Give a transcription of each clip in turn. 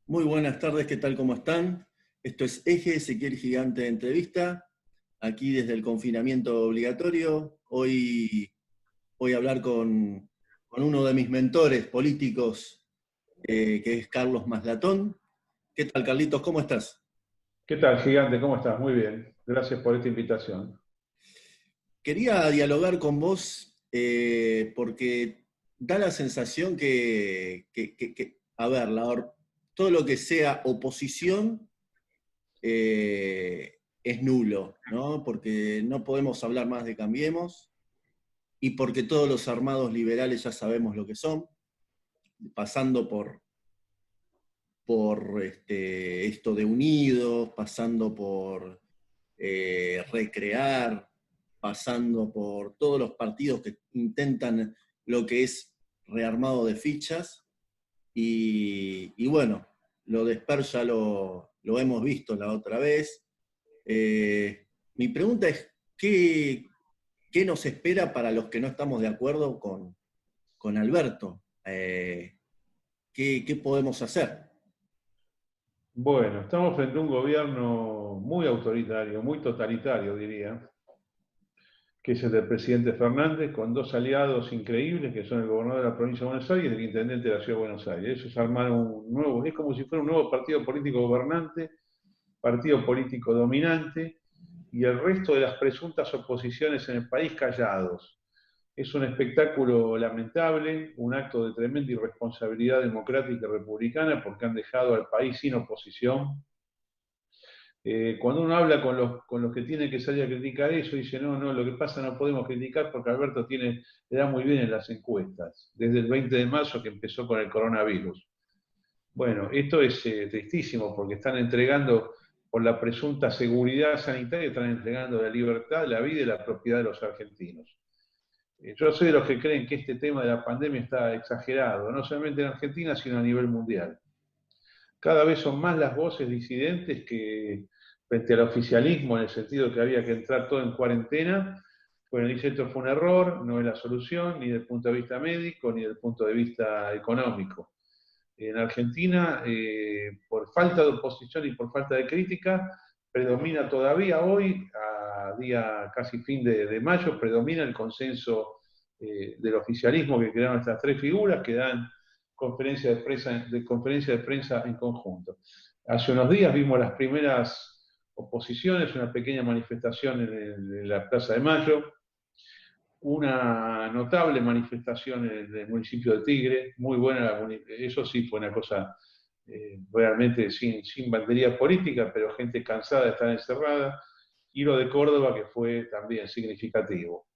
Muy buenas tardes, ¿qué tal? ¿Cómo están? Esto es Eje, Ezequiel Gigante de Entrevista, aquí desde el confinamiento obligatorio. Hoy voy a hablar con uno de mis mentores políticos, que es Carlos Maslatón. ¿Qué tal, Carlitos? ¿Cómo estás? ¿Qué tal, gigante? ¿Cómo estás? Muy bien. Gracias por esta invitación. Quería dialogar con vos porque da la sensación a ver, todo lo que sea oposición es nulo, ¿no? Porque no podemos hablar más de Cambiemos y porque todos los armados liberales ya sabemos lo que son, pasando por esto de Unidos, pasando por Recrear, pasando por todos los partidos que intentan lo que es rearmado de fichas, y bueno, lo de Sper ya lo hemos visto la otra vez. Mi pregunta es, ¿qué nos espera para los que no estamos de acuerdo con Alberto? ¿Qué podemos hacer? Bueno, estamos frente a un gobierno muy autoritario, muy totalitario, diría, que es el del presidente Fernández, con dos aliados increíbles, que son el gobernador de la provincia de Buenos Aires y el intendente de la ciudad de Buenos Aires. Ellos armaron un nuevo, es como si fuera un nuevo partido político gobernante, partido político dominante, y el resto de las presuntas oposiciones en el país callados. Es un espectáculo lamentable, un acto de tremenda irresponsabilidad democrática y republicana, porque han dejado al país sin oposición. Cuando uno habla con los que tienen que salir a criticar eso, dice, no, no, lo que pasa no podemos criticar porque Alberto le da muy bien en las encuestas, desde el 20 de marzo que empezó con el coronavirus. Bueno, esto es tristísimo porque están entregando, por la presunta seguridad sanitaria, están entregando la libertad, la vida y la propiedad de los argentinos. Yo soy de los que creen que este tema de la pandemia está exagerado, no solamente en Argentina, sino a nivel mundial. Cada vez son más las voces disidentes que, frente al oficialismo, en el sentido de que había que entrar todo en cuarentena, bueno, dice esto fue un error, no es la solución, ni desde el punto de vista médico, ni desde el punto de vista económico. En Argentina, por falta de oposición y por falta de crítica, predomina todavía hoy, a día casi fin de mayo, predomina el consenso del oficialismo que crearon estas tres figuras que dan conferencia de prensa en conjunto. Hace unos días vimos las primeras oposiciones, una pequeña manifestación en la Plaza de Mayo, una notable manifestación en el municipio de Tigre, muy buena, eso sí fue una cosa realmente sin bandería política, pero gente cansada de estar encerrada, y lo de Córdoba que fue también significativo.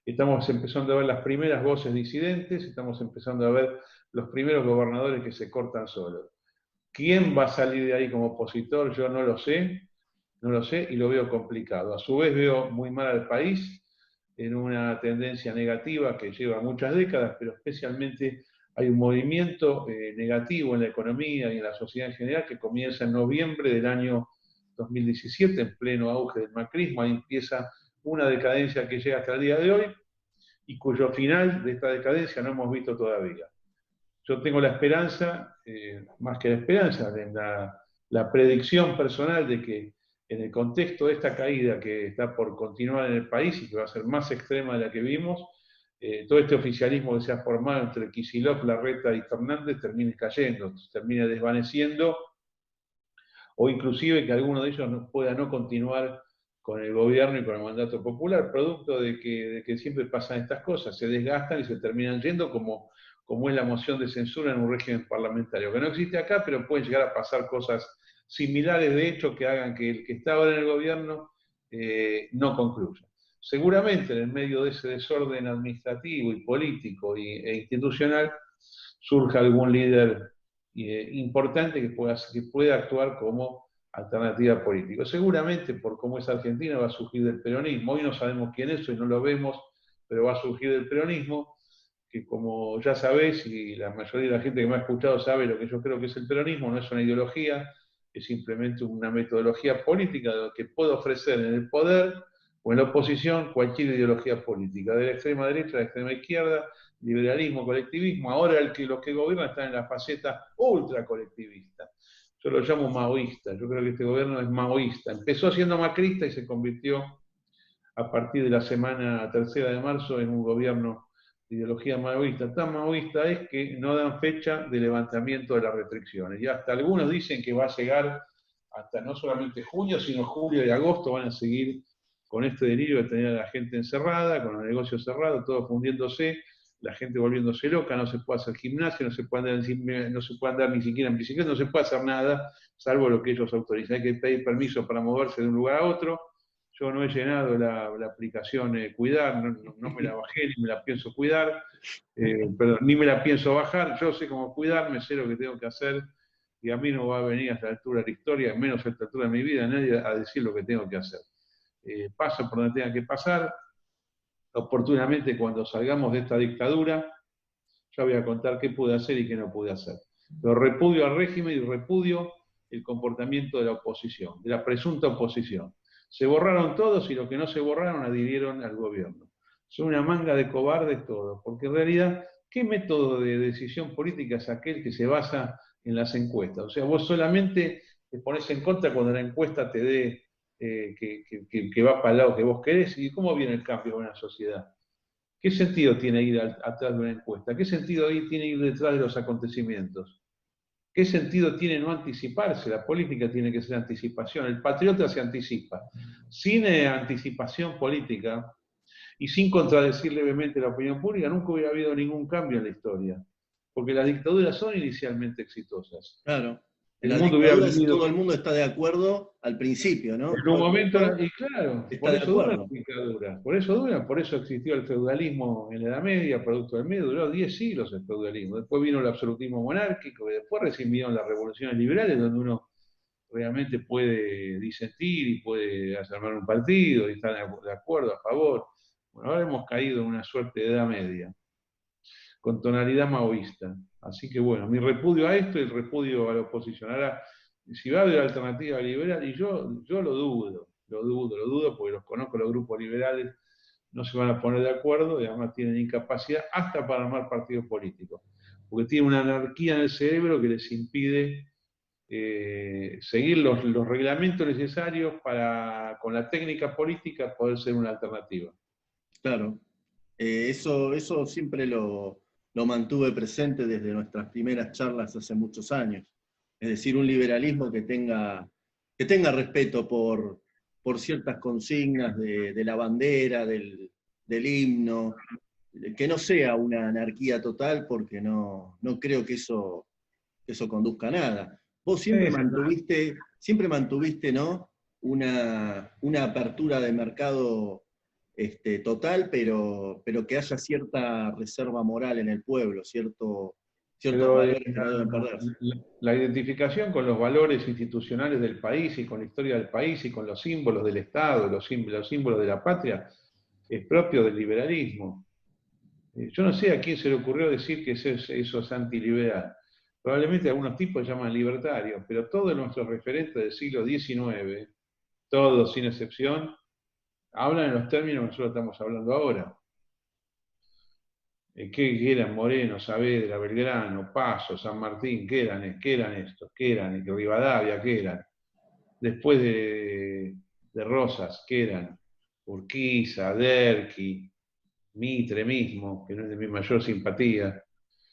Estamos empezando a ver las primeras voces disidentes, estamos empezando a ver los primeros gobernadores que se cortan solos. ¿Quién va a salir de ahí como opositor? Yo no lo sé, no lo sé y lo veo complicado. A su vez veo muy mal al país en una tendencia negativa que lleva muchas décadas, pero especialmente hay un movimiento negativo en la economía y en la sociedad en general que comienza en noviembre del año 2017, en pleno auge del macrismo. Ahí empieza una decadencia que llega hasta el día de hoy y cuyo final de esta decadencia no hemos visto todavía. Yo tengo la esperanza, más que la esperanza, de la predicción personal de que en el contexto de esta caída que está por continuar en el país y que va a ser más extrema de la que vimos, todo este oficialismo que se ha formado entre Kicillof, Larreta y Fernández termine cayendo, termine desvaneciendo, o inclusive que alguno de ellos pueda no continuar con el gobierno y con el mandato popular, producto de que siempre pasan estas cosas, se desgastan y se terminan yendo como es la moción de censura en un régimen parlamentario, que no existe acá, pero pueden llegar a pasar cosas similares, de hecho, que hagan que el que está ahora en el gobierno no concluya. Seguramente en el medio de ese desorden administrativo y político e institucional surja algún líder importante que pueda actuar como alternativa política. Seguramente, por cómo es Argentina, va a surgir del peronismo. Hoy no sabemos quién es, hoy no lo vemos, pero va a surgir del peronismo, que como ya sabés, y la mayoría de la gente que me ha escuchado sabe lo que yo creo que es el peronismo, no es una ideología, es simplemente una metodología política que puede ofrecer en el poder o en la oposición cualquier ideología política, de la extrema derecha a la extrema izquierda, liberalismo, colectivismo. Ahora los que gobiernan están en la faceta ultra colectivista. Yo lo llamo maoísta, yo creo que este gobierno es maoísta. Empezó siendo macrista y se convirtió a partir de la semana 3 de marzo en un gobierno de ideología maoísta. Tan maoísta es que no dan fecha de levantamiento de las restricciones. Y hasta algunos dicen que va a llegar hasta no solamente junio, sino julio y agosto van a seguir con este delirio de tener a la gente encerrada, con los negocios cerrados, todo fundiéndose, la gente volviéndose loca, no se puede hacer gimnasio, no se puede andar ni siquiera en bicicleta, no se puede hacer nada, salvo lo que ellos autorizan. Hay que pedir permiso para moverse de un lugar a otro. Yo no he llenado la aplicación Cuidar, no me la bajé, ni me la pienso cuidar, perdón, ni me la pienso bajar. Yo sé cómo cuidarme, sé lo que tengo que hacer, y a mí no va a venir a esta altura de la historia, menos a esta altura de mi vida, nadie a decir lo que tengo que hacer. Paso por donde tenga que pasar. Oportunamente, cuando salgamos de esta dictadura, ya voy a contar qué pude hacer y qué no pude hacer. Pero repudio al régimen y repudio el comportamiento de la oposición, de la presunta oposición. Se borraron todos y los que no se borraron adhirieron al gobierno. Son una manga de cobardes todos, porque en realidad, ¿qué método de decisión política es aquel que se basa en las encuestas? O sea, vos solamente te pones en contra cuando la encuesta te dé que va para el lado que vos querés. ¿Y cómo viene el cambio en una sociedad? ¿Qué sentido tiene ir atrás de una encuesta? ¿Qué sentido tiene ir detrás de los acontecimientos? ¿Qué sentido tiene no anticiparse? La política tiene que ser anticipación. El patriota se anticipa. Sin anticipación política y sin contradecir levemente la opinión pública, nunca hubiera habido ningún cambio en la historia. Porque las dictaduras son inicialmente exitosas. Claro. En El las mundo hubiera dictaduras venido todo el mundo está de acuerdo al principio, ¿no? en Todo un el momento, mundo y claro, está por de eso duran acuerdo. las dictaduras, por eso existió el feudalismo en la Edad Media, producto del medio, duró 10 siglos el feudalismo. Después vino el absolutismo monárquico, y después recién vinieron las revoluciones liberales, donde uno realmente puede disentir y puede armar un partido y estar de acuerdo, a favor. Bueno, ahora hemos caído en una suerte de Edad Media, con tonalidad maoísta. Así que bueno, mi repudio a esto y el repudio a la oposición. Ahora, si va a haber alternativa liberal, y yo lo dudo, porque los conozco, los grupos liberales no se van a poner de acuerdo y además tienen incapacidad hasta para armar partidos políticos, porque tienen una anarquía en el cerebro que les impide seguir los reglamentos necesarios para, con la técnica política, poder ser una alternativa. Claro. Eso siempre lo mantuve presente desde nuestras primeras charlas hace muchos años. Es decir, un liberalismo que tenga respeto por ciertas consignas de la bandera, del himno, que no sea una anarquía total, porque no creo que eso conduzca a nada. Vos siempre mantuviste, ¿no? Una apertura de mercado total, pero que haya cierta reserva moral en el pueblo, ciertos Pero valores que no deben perderse. la identificación con los valores institucionales del país y con la historia del país y con los símbolos del Estado, los símbolos de la patria, es propio del liberalismo. Yo no sé a quién se le ocurrió decir que eso es antiliberal. Probablemente algunos tipos llaman libertarios, pero todos nuestros referentes del siglo XIX, todos sin excepción, hablan en los términos que nosotros estamos hablando ahora. ¿Qué eran Moreno, Saavedra, Belgrano, Paso, San Martín? ¿Qué eran estos? ¿Qué eran? Rivadavia, ¿qué eran? Después de Rosas, ¿qué eran? Urquiza, Derqui, Mitre mismo, que no es de mi mayor simpatía,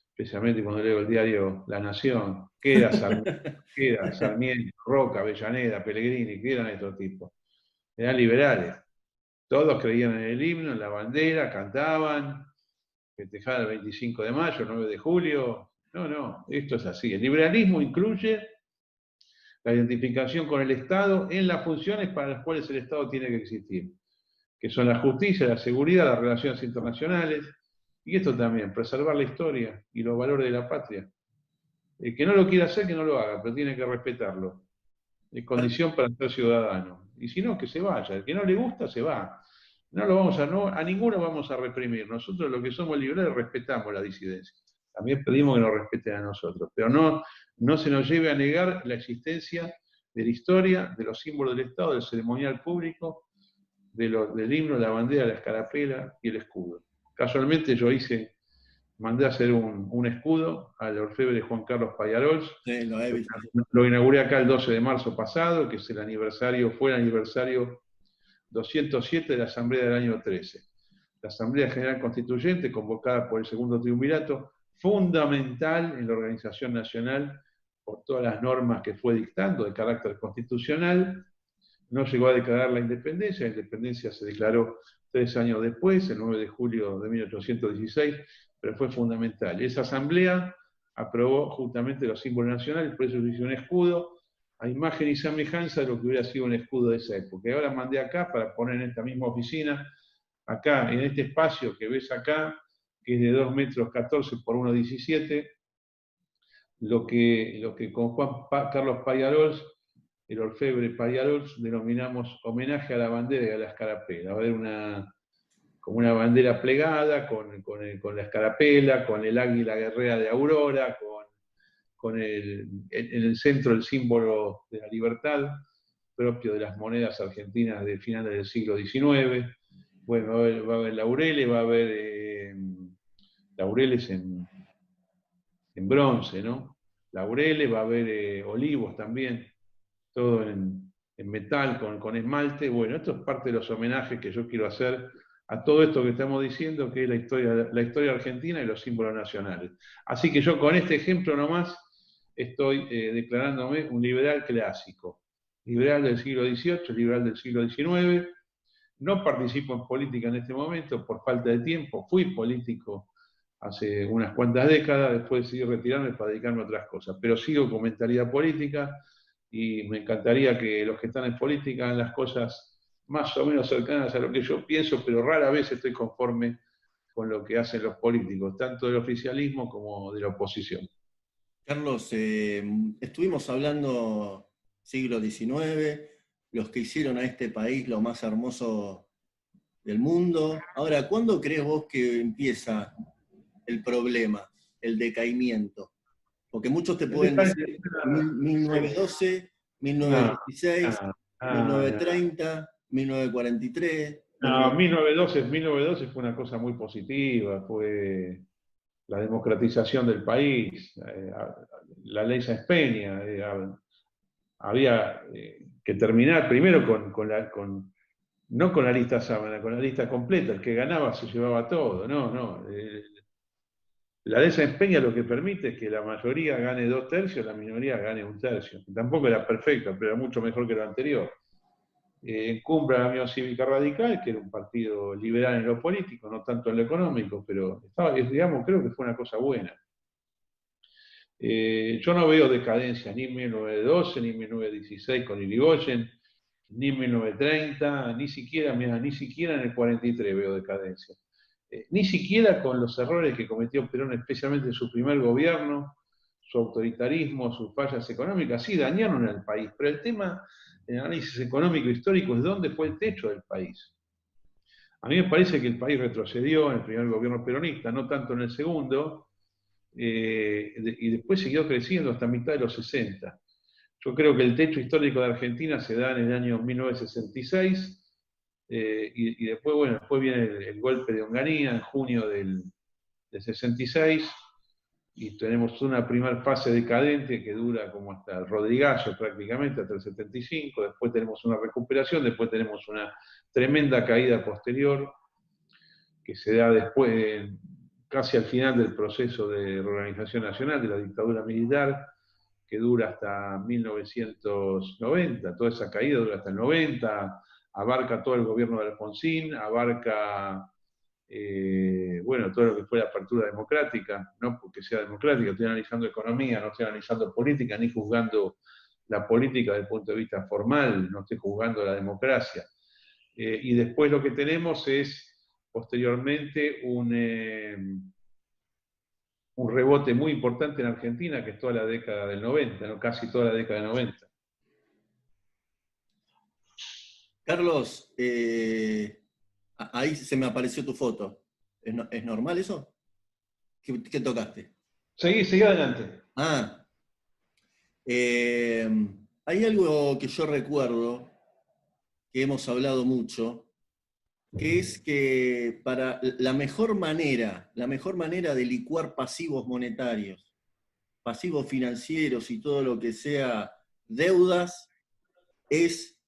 especialmente cuando leo el diario La Nación. ¿Qué era Sarmiento, Roca, Avellaneda, Pellegrini? ¿Qué eran estos tipos? Eran liberales. Todos creían en el himno, en la bandera, cantaban, festejaban el 25 de mayo, el 9 de julio. No, esto es así. El liberalismo incluye la identificación con el Estado en las funciones para las cuales el Estado tiene que existir, que son la justicia, la seguridad, las relaciones internacionales, y esto también, preservar la historia y los valores de la patria. El que no lo quiera hacer, que no lo haga, pero tiene que respetarlo. Es condición para ser ciudadano. Y si no, que se vaya. El que no le gusta, se va. A ninguno vamos a reprimir. Nosotros, los que somos liberales, respetamos la disidencia. También pedimos que nos respeten a nosotros. Pero no se nos lleve a negar la existencia de la historia, de los símbolos del Estado, del ceremonial público, del himno, la bandera, la escarapela y el escudo. Casualmente yo mandé a hacer un escudo al orfebre Juan Carlos Pallarols. Sí, lo he visto. Lo inauguré acá el 12 de marzo pasado, que es fue el aniversario 207 de la Asamblea del año 13. La Asamblea General Constituyente, convocada por el segundo triunvirato, fundamental en la organización nacional por todas las normas que fue dictando de carácter constitucional. No llegó a declarar la independencia se declaró 3 años después, el 9 de julio de 1816, pero fue fundamental. Esa asamblea aprobó justamente los símbolos nacionales, por eso se hizo un escudo, a imagen y semejanza de lo que hubiera sido un escudo de esa época. Y ahora mandé acá para poner en esta misma oficina, acá en este espacio que ves acá, que es de 2 metros 14 por 1,17, lo que con Carlos Pallarols, el orfebre Pallarols, denominamos homenaje a la bandera y a la escarapela. Va a haber como una bandera plegada con la escarapela, con el águila guerrera de Aurora, en el centro el símbolo de la libertad, propio de las monedas argentinas de finales del siglo XIX. Bueno, va a haber laureles, va a haber laureles en bronce, ¿no? Laureles, va a haber olivos también, todo en metal, con esmalte. Bueno, esto es parte de los homenajes que yo quiero hacer a todo esto que estamos diciendo, que es la historia argentina y los símbolos nacionales. Así que yo con este ejemplo nomás estoy declarándome un liberal clásico, liberal del siglo XVIII, liberal del siglo XIX. No participo en política en este momento por falta de tiempo, fui político hace unas cuantas décadas, después decidí retirarme para dedicarme a otras cosas, pero sigo con mentalidad política y me encantaría que los que están en política hagan las cosas más o menos cercanas a lo que yo pienso, pero rara vez estoy conforme con lo que hacen los políticos, tanto del oficialismo como de la oposición. Carlos, estuvimos hablando siglo XIX, los que hicieron a este país lo más hermoso del mundo. Ahora, ¿cuándo crees vos que empieza el problema, el decaimiento? Porque muchos te pueden decir 1912, 1916, 1930, 1943. No, 1912 fue una cosa muy positiva, fue la democratización del país, la ley Sáenz Peña, había que terminar primero no con la lista sábana, con la lista completa, el que ganaba se llevaba todo, no. La ley Sáenz Peña lo que permite es que la mayoría gane 2/3, la minoría gane 1/3. Tampoco era perfecto, pero era mucho mejor que lo anterior. Encumbra la Unión Cívica Radical, que era un partido liberal en lo político, no tanto en lo económico, pero digamos, creo que fue una cosa buena. Yo no veo decadencia ni en 1912, ni en 1916 con Irigoyen, ni en 1930, ni siquiera en el 43 veo decadencia. Ni siquiera con los errores que cometió Perón, especialmente en su primer gobierno, su autoritarismo, sus fallas económicas, sí dañaron al país, pero el tema del análisis económico histórico es dónde fue el techo del país. A mí me parece que el país retrocedió en el primer gobierno peronista, no tanto en el segundo, y después siguió creciendo hasta mitad de los 60. Yo creo que el techo histórico de Argentina se da en el año 1966, y después viene el golpe de Onganía en junio del 66, y tenemos una primera fase decadente que dura como hasta el Rodrigazo prácticamente, hasta el 75, después tenemos una recuperación, después tenemos una tremenda caída posterior, que se da después, casi al final del proceso de reorganización nacional, de la dictadura militar, que dura hasta 1990, toda esa caída dura hasta el 90, abarca todo el gobierno de Alfonsín, abarca todo lo que fue la apertura democrática, no porque sea democrática, estoy analizando economía, no estoy analizando política, ni juzgando la política desde el punto de vista formal, no estoy juzgando la democracia. Y después lo que tenemos es, posteriormente, un rebote muy importante en Argentina, que es toda la década del 90, ¿no? Casi toda la década del 90. Carlos, ahí se me apareció tu foto. ¿Es normal eso? ¿Qué tocaste? Seguí adelante. Hay algo que yo recuerdo, que hemos hablado mucho, que es que para la mejor manera de licuar pasivos monetarios, pasivos financieros y todo lo que sea deudas, es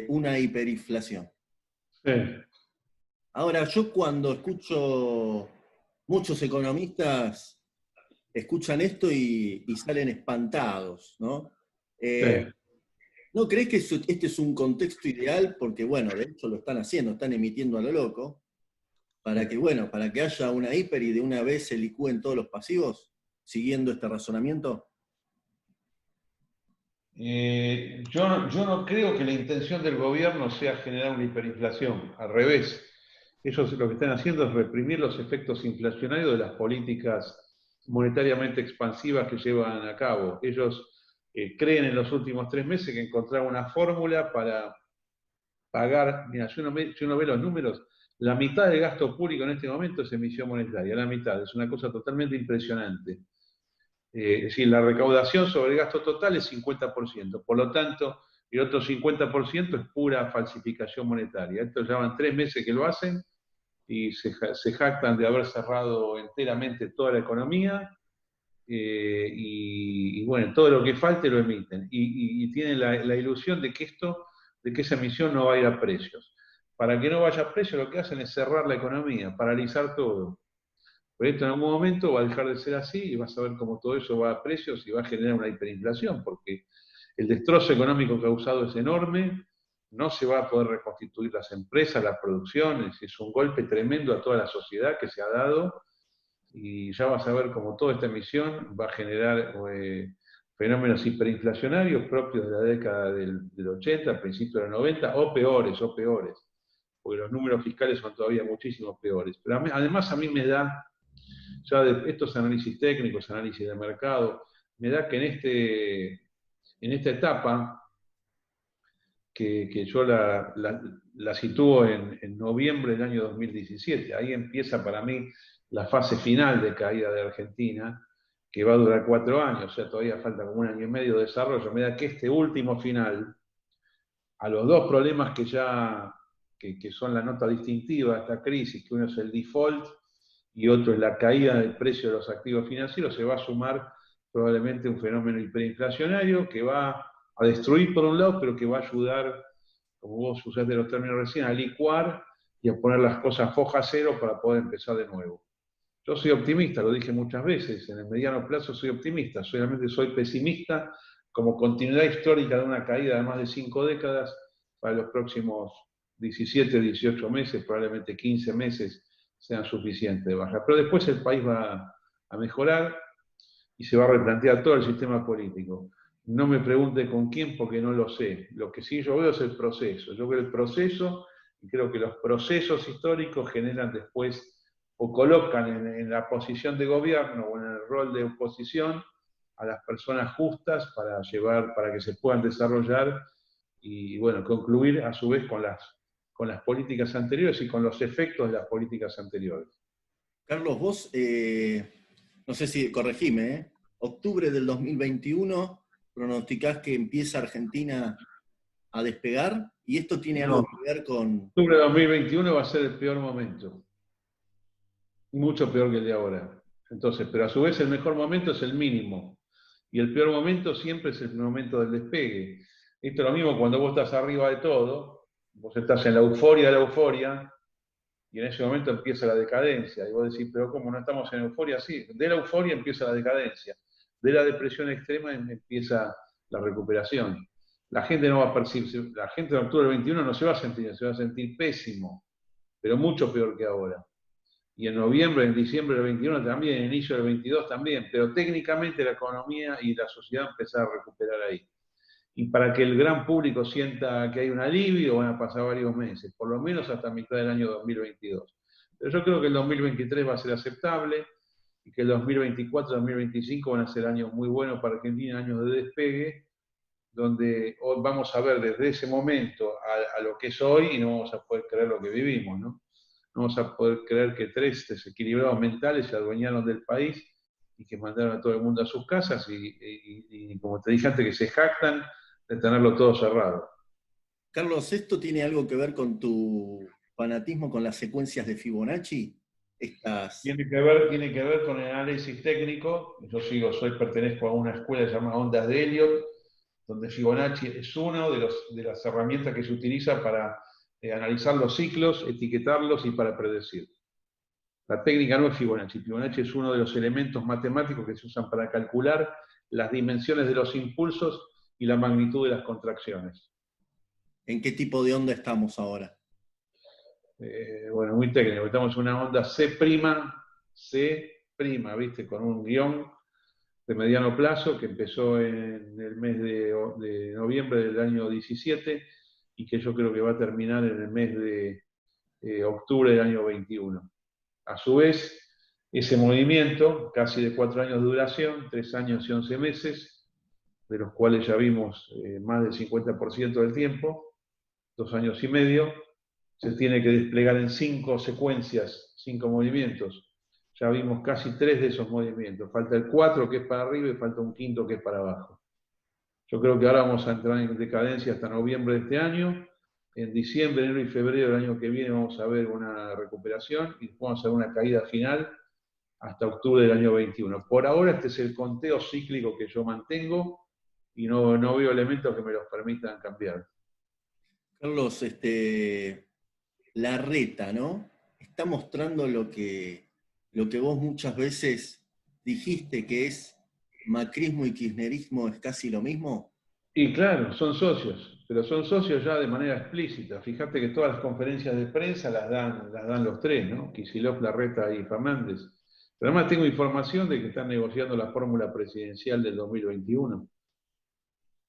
una hiperinflación. Sí, Ahora, yo cuando escucho muchos economistas escuchan esto y salen espantados, ¿no? sí. ¿No crees que este es un contexto ideal? Porque, bueno, de hecho lo están haciendo, están emitiendo a lo loco, para que, bueno, para que haya una hiper y de una vez se licúen todos los pasivos, siguiendo este razonamiento. Yo no creo que la intención del gobierno sea generar una hiperinflación, al revés. Ellos lo que están haciendo es reprimir los efectos inflacionarios de las políticas monetariamente expansivas que llevan a cabo. Ellos creen en los últimos 3 meses que encontraron una fórmula para pagar, mira, si uno ve los números, la mitad del gasto público en este momento es emisión monetaria, la mitad, es una cosa totalmente impresionante. Es decir, la recaudación sobre el gasto total es 50%, por lo tanto, el otro 50% es pura falsificación monetaria. Estos llevan 3 meses que lo hacen y se jactan de haber cerrado enteramente toda la economía y bueno, todo lo que falte lo emiten. Y tienen la ilusión de que de que esa emisión no va a ir a precios. Para que no vaya a precios, lo que hacen es cerrar la economía, paralizar todo. Pero esto en algún momento va a dejar de ser así y vas a ver cómo todo eso va a precios y va a generar una hiperinflación, porque el destrozo económico causado es enorme, no se va a poder reconstituir las empresas, la producción, es un golpe tremendo a toda la sociedad que se ha dado y ya vas a ver cómo toda esta emisión va a generar fenómenos hiperinflacionarios propios de la década del 80, principios del 90, o peores, porque los números fiscales son todavía muchísimo peores. Pero además a mí me da ya de estos análisis técnicos, análisis de mercado, me da que en esta etapa, que yo la sitúo en noviembre del año 2017, ahí empieza para mí la fase final de caída de Argentina, que va a durar 4 años, o sea, todavía falta como 1 año y medio de desarrollo. Me da que este último final, a los dos problemas que son la nota distintiva de esta crisis, que uno es el default y otro es la caída del precio de los activos financieros, se va a sumar probablemente un fenómeno hiperinflacionario que va a destruir por un lado, pero que va a ayudar, como vos usaste los términos recién, a licuar y a poner las cosas foja cero para poder empezar de nuevo. Yo soy optimista, lo dije muchas veces, en el mediano plazo soy optimista, solamente soy pesimista como continuidad histórica de una caída de más de 5 décadas para los próximos 17, 18 meses, probablemente 15 meses sean suficientes de baja. Pero después el país va a mejorar y se va a replantear todo el sistema político. No me pregunte con quién porque no lo sé. Lo que sí yo veo es el proceso. Yo veo el proceso y creo que los procesos históricos generan después o colocan en la posición de gobierno o en el rol de oposición a las personas justas para que se puedan desarrollar y bueno, concluir a su vez con las políticas anteriores y con los efectos de las políticas anteriores. Carlos, vos, no sé si, corregime, octubre del 2021, pronosticás que empieza Argentina a despegar, y esto tiene No, algo que ver con... octubre de 2021 va a ser el peor momento, mucho peor que el de ahora. Entonces, pero a su vez el mejor momento es el mínimo. Y el peor momento siempre es el momento del despegue. Esto es lo mismo cuando vos estás arriba de todo, vos estás en la euforia de la euforia, y en ese momento empieza la decadencia. Y vos decís, pero ¿cómo no estamos en euforia? Sí, de la euforia empieza la decadencia. De la depresión extrema empieza la recuperación. La gente no va a percibir, la gente en octubre del 21 no se va a sentir, se va a sentir pésimo, pero mucho peor que ahora. Y en noviembre, en diciembre del 21 también, en inicio del 22 también, pero técnicamente la economía y la sociedad empezaron a recuperar ahí. Y para que el gran público sienta que hay un alivio, van a pasar varios meses, por lo menos hasta mitad del año 2022. Pero yo creo que el 2023 va a ser aceptable y que el 2024-2025 van a ser años muy buenos para Argentina, años de despegue, donde vamos a ver desde ese momento a lo que es hoy y no vamos a poder creer lo que vivimos, ¿no? No vamos a poder creer que 3 desequilibrados mentales se adueñaron del país y que mandaron a todo el mundo a sus casas y como te dije antes, que se jactan de tenerlo todo cerrado. Carlos, ¿esto tiene algo que ver con tu fanatismo con las secuencias de Fibonacci? Estas... Tiene que ver con el análisis técnico. Pertenezco a una escuela llamada Ondas de Elliott, donde Fibonacci es una de las herramientas que se utiliza para analizar los ciclos, etiquetarlos y para predecir. La técnica no es Fibonacci. Fibonacci es uno de los elementos matemáticos que se usan para calcular las dimensiones de los impulsos y la magnitud de las contracciones. ¿En qué tipo de onda estamos ahora? Bueno, muy técnico. Estamos en una onda C', ¿viste? Con un guión de mediano plazo que empezó en el mes de noviembre del año 17 y que yo creo que va a terminar en el mes de octubre del año 21. A su vez, ese movimiento, casi de 4 años de duración, 3 años y 11 meses, de los cuales ya vimos más del 50% del tiempo, 2 años y medio, se tiene que desplegar en 5 secuencias, 5 movimientos. Ya vimos casi 3 de esos movimientos. Falta el 4 que es para arriba y falta un quinto que es para abajo. Yo creo que ahora vamos a entrar en decadencia hasta noviembre de este año. En diciembre, enero y febrero del año que viene vamos a ver una recuperación y después vamos a ver una caída final hasta octubre del año 21. Por ahora este es el conteo cíclico que yo mantengo y no veo elementos que me los permitan cambiar. Carlos, Larreta, ¿no? Está mostrando lo que vos muchas veces dijiste, que es macrismo y kirchnerismo es casi lo mismo. Y claro, son socios, pero son socios ya de manera explícita. Fíjate que todas las conferencias de prensa las dan los tres, ¿no? Kicillof, Larreta y Fernández. Pero además tengo información de que están negociando la fórmula presidencial del 2021.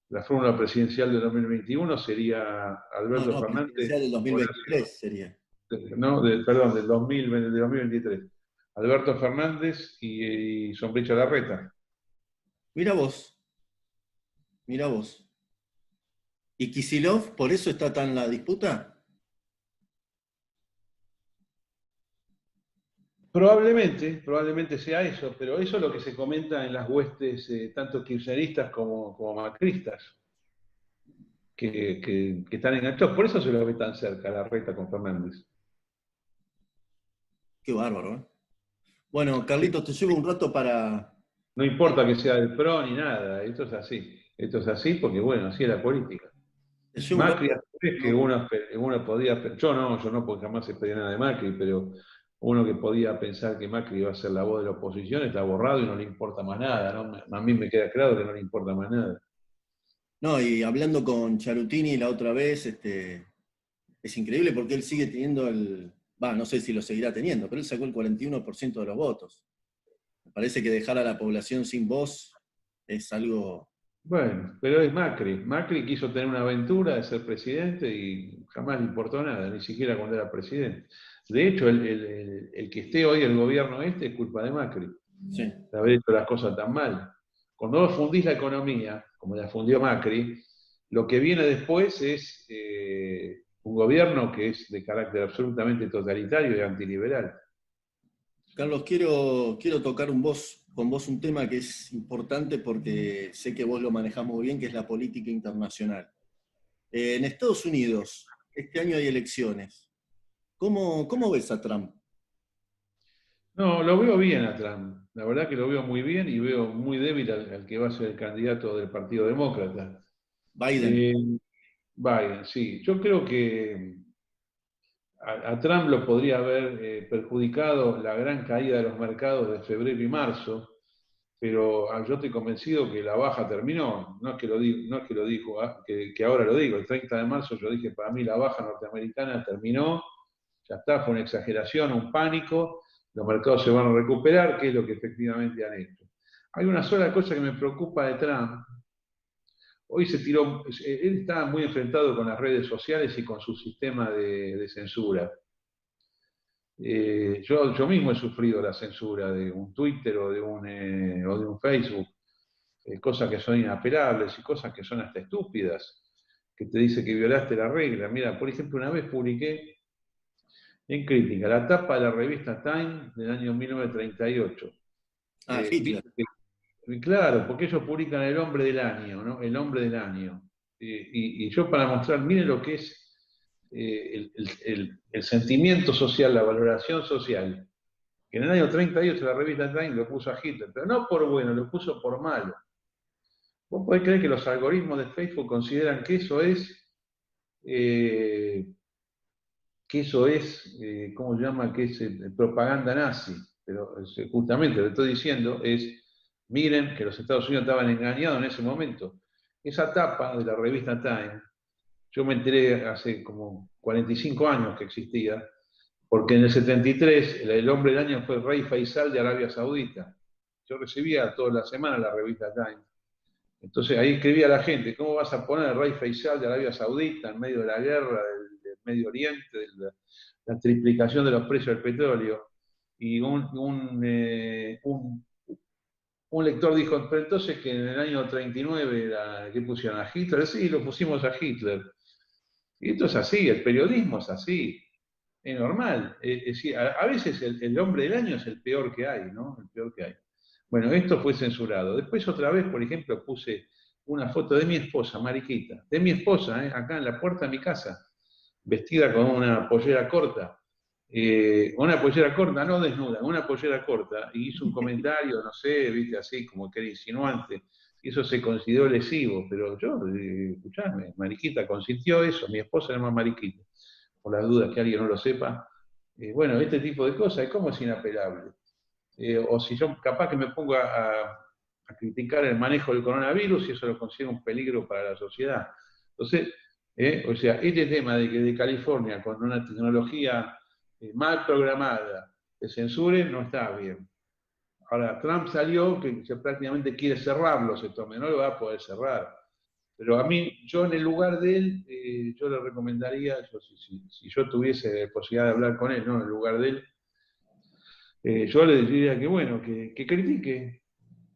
La fórmula presidencial del 2021 sería No, Alberto no, Fernández, presidencial del 2023 sería. perdón, del 2023. Alberto Fernández y Sombricha Larreta. Mira vos, mira vos. ¿Y Kicillof, por eso está tan la disputa? Probablemente sea eso, pero eso es lo que se comenta en las huestes tanto kirchneristas como macristas, que están enganchados. Por eso se lo ve tan cerca Larreta con Fernández. Qué bárbaro, ¿eh? Bueno, Sí. Carlitos, te llevo un rato para... No importa que sea del PRO ni nada, esto es así. Esto es así porque, bueno, así es la política. Te llevo un Macri, rato... es que uno podía, yo no, porque jamás esperé nada de Macri, pero uno que podía pensar que Macri iba a ser la voz de la oposición está borrado y no le importa más nada, ¿no? A mí me queda claro que no le importa más nada. No, y hablando con Charutini la otra vez, es increíble porque él sigue teniendo no sé si lo seguirá teniendo, pero él sacó el 41% de los votos. Me parece que dejar a la población sin voz es algo... Bueno, pero es Macri. Macri quiso tener una aventura de ser presidente y jamás le importó nada, ni siquiera cuando era presidente. De hecho, el que esté hoy el gobierno este es culpa de Macri, Sí. de haber hecho las cosas tan mal. Cuando vos fundís la economía, como la fundió Macri, lo que viene después es un gobierno que es de carácter absolutamente totalitario y antiliberal. Carlos, quiero tocar con vos un tema que es importante porque sé que vos lo manejás muy bien, que es la política internacional. En Estados Unidos, este año hay elecciones. ¿Cómo ves a Trump? No, lo veo bien a Trump. La verdad que lo veo muy bien y veo muy débil al que va a ser el candidato del Partido Demócrata. Biden. Eh, Biden, sí. Yo creo que a Trump lo podría haber perjudicado la gran caída de los mercados de febrero y marzo, pero yo estoy convencido que la baja terminó. No es que lo digo, no es que lo dijo, que ahora lo digo. El 30 de marzo yo dije, para mí la baja norteamericana terminó, ya está, fue una exageración, un pánico, los mercados se van a recuperar, que es lo que efectivamente han hecho. Hay una sola cosa que me preocupa de Trump. Hoy él está muy enfrentado con las redes sociales y con su sistema de censura. Yo mismo he sufrido la censura de un Twitter o de un Facebook, cosas que son inapelables y cosas que son hasta estúpidas, que te dice que violaste la regla. Mira, por ejemplo, una vez publiqué en crítica la tapa de la revista Time del año 1938. Ah, Hitler. ¿Viste? Claro, porque ellos publican el hombre del año, ¿no? El hombre del año. Y yo para mostrar, miren lo que es el sentimiento social, la valoración social, que en el año 38 la revista Time lo puso a Hitler, pero no por bueno, lo puso por malo. ¿Vos podés creer que los algoritmos de Facebook consideran que eso es, ¿cómo se llama? Que es propaganda nazi? Pero justamente lo que estoy diciendo es, miren que los Estados Unidos estaban engañados en ese momento. Esa tapa de la revista Time, yo me enteré hace como 45 años que existía, porque en el 73 el hombre del año fue el rey Faisal de Arabia Saudita. Yo recibía toda la semana la revista Time. Entonces ahí escribía la gente, ¿cómo vas a poner al rey Faisal de Arabia Saudita en medio de la guerra del Medio Oriente, de la triplicación de los precios del petróleo? Y un lector dijo, pero entonces que en el año 39, ¿qué pusieron a Hitler? Sí, lo pusimos a Hitler. Y esto es así, el periodismo es así, es normal. Es decir, a veces el hombre del año es el peor que hay, ¿no? El peor que hay. Bueno, esto fue censurado. Después otra vez, por ejemplo, puse una foto de mi esposa, Mariquita, de mi esposa, acá en la puerta de mi casa, vestida con una pollera corta. Una pollera corta, no desnuda, una pollera corta, y hizo un comentario, no sé, viste, así como que era insinuante, y eso se consideró lesivo, pero yo, escuchame, Mariquita consintió eso, mi esposa era más Mariquita, por las dudas que alguien no lo sepa. Bueno, este tipo de cosas, ¿cómo es inapelable? O si yo capaz que me pongo a criticar el manejo del coronavirus y eso lo considero un peligro para la sociedad. Entonces, o sea, este tema de que de California, con una tecnología mal programada, se censure, no está bien. Ahora, Trump salió que prácticamente quiere cerrarlo, se tome, no lo va a poder cerrar. Pero a mí, yo en el lugar de él, yo le recomendaría, si yo tuviese posibilidad de hablar con él, ¿no? En el lugar de él, yo le diría que bueno, que critique,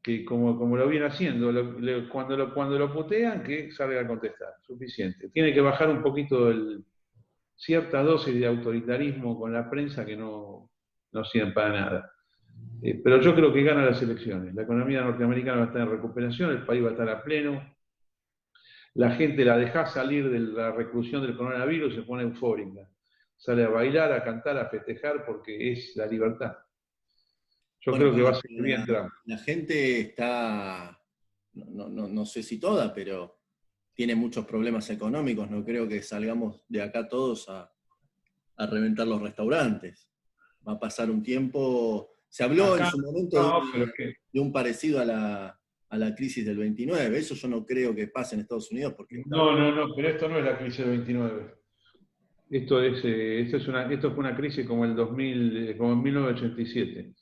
que como lo viene haciendo, cuando lo putean, que salga a contestar, suficiente. Tiene que bajar un poquito cierta dosis de autoritarismo con la prensa que no sirven para nada. Pero yo creo que gana las elecciones. La economía norteamericana va a estar en recuperación, el país va a estar a pleno, la gente la deja salir de la reclusión del coronavirus y se pone eufórica. Sale a bailar, a cantar, a festejar porque es la libertad. Yo Bueno, creo que pero va a ser bien Trump. la gente está, no sé si toda, pero tiene muchos problemas económicos. No creo que salgamos de acá todos a reventar los restaurantes. Va a pasar un tiempo. Se habló en Acá, su momento no, pero es que de un parecido a la crisis del 29. Eso yo no creo que pase en Estados Unidos porque está. no, pero esto no es la crisis del 29. Esto fue una crisis como el 2000, como en 1987.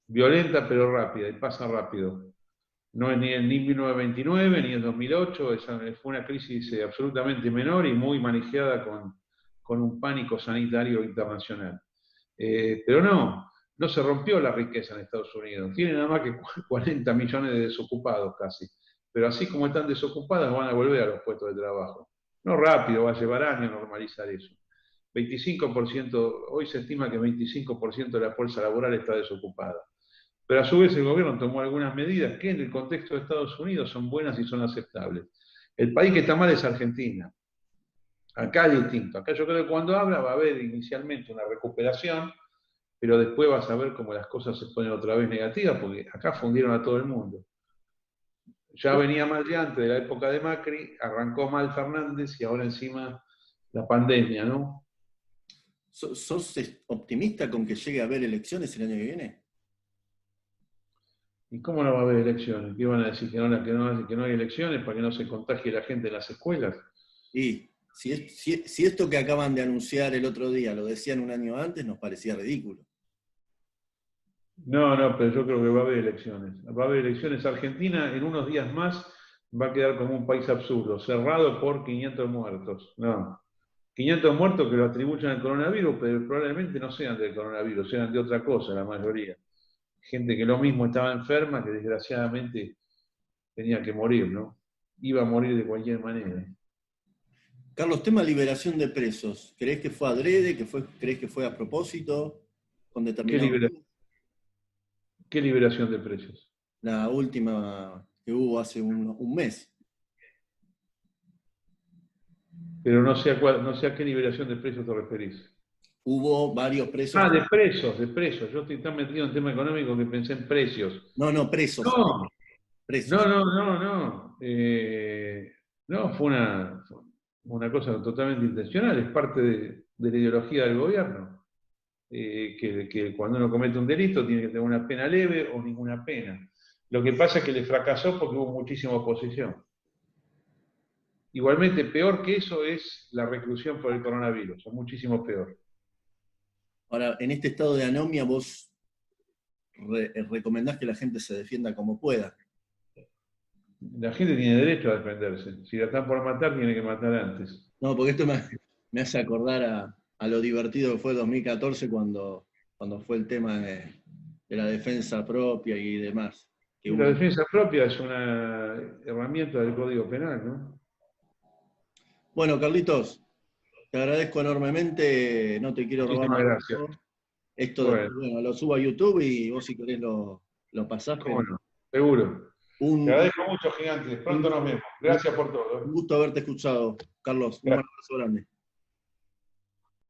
Violenta pero rápida, y pasa rápido. No es ni 1929 ni el 2008, fue una crisis absolutamente menor y muy manejada con un pánico sanitario internacional. Pero no se rompió la riqueza en Estados Unidos. Tiene nada más que 40 millones de desocupados casi. Pero así como están desocupadas, van a volver a los puestos de trabajo. No rápido, va a llevar años normalizar eso. 25%, hoy se estima que 25% de la fuerza laboral está desocupada. Pero a su vez el gobierno tomó algunas medidas que en el contexto de Estados Unidos son buenas y son aceptables. El país que está mal es Argentina. Acá es distinto. Acá yo creo que cuando habla va a haber inicialmente una recuperación, pero después vas a ver cómo las cosas se ponen otra vez negativas, porque acá fundieron a todo el mundo. Ya venía mal de antes de la época de Macri, arrancó mal Fernández y ahora encima la pandemia, ¿no? ¿Sos optimista con que llegue a haber elecciones el año que viene? ¿Y cómo no va a haber elecciones? ¿Qué van a decir? ¿Que no hay elecciones para que no se contagie la gente en las escuelas? Y si esto que acaban de anunciar el otro día lo decían un año antes, nos parecía ridículo. No, pero yo creo que va a haber elecciones. Va a haber elecciones. Argentina en unos días más va a quedar como un país absurdo, cerrado por 500 muertos. No, 500 muertos que lo atribuyen al coronavirus, pero probablemente no sean del coronavirus, sean de otra cosa la mayoría. Gente que lo mismo estaba enferma, que desgraciadamente tenía que morir, ¿no? Iba a morir de cualquier manera. Carlos, tema liberación de presos. ¿Crees que fue adrede? ¿Crees que fue a propósito? ¿Con ¿Qué, determinados libera- fines? qué liberación de precios? La última que hubo hace un mes. Pero no sé a qué liberación de presos te referís. Hubo varios presos. Ah, de presos, de presos. Yo estoy tan metido en tema económico que pensé en precios. No, presos. No, Presos. no. No, fue una cosa totalmente intencional, es parte de la ideología del gobierno. Que cuando uno comete un delito tiene que tener una pena leve o ninguna pena. Lo que pasa es que le fracasó porque hubo muchísima oposición. Igualmente, peor que eso es la reclusión por el coronavirus, es muchísimo peor. Ahora, en este estado de anomia, vos recomendás que la gente se defienda como pueda. La gente tiene derecho a defenderse. Si la están por matar, tiene que matar antes. No, porque esto me hace acordar a lo divertido que fue el 2014 cuando fue el tema de la defensa propia y demás. Que Y la hubo. defensa propia es una herramienta del Código Penal, ¿no? Bueno, Carlitos, te agradezco enormemente, no te quiero robar Muchísimas más gracias. tiempo. Esto después, Bueno, bueno, lo subo a YouTube y vos si querés lo pasás, cómo pero no, seguro. Te un, agradezco mucho, gigante. Pronto un, nos vemos. un Gracias por todo. gusto haberte escuchado, Carlos. Un Gracias. abrazo grande.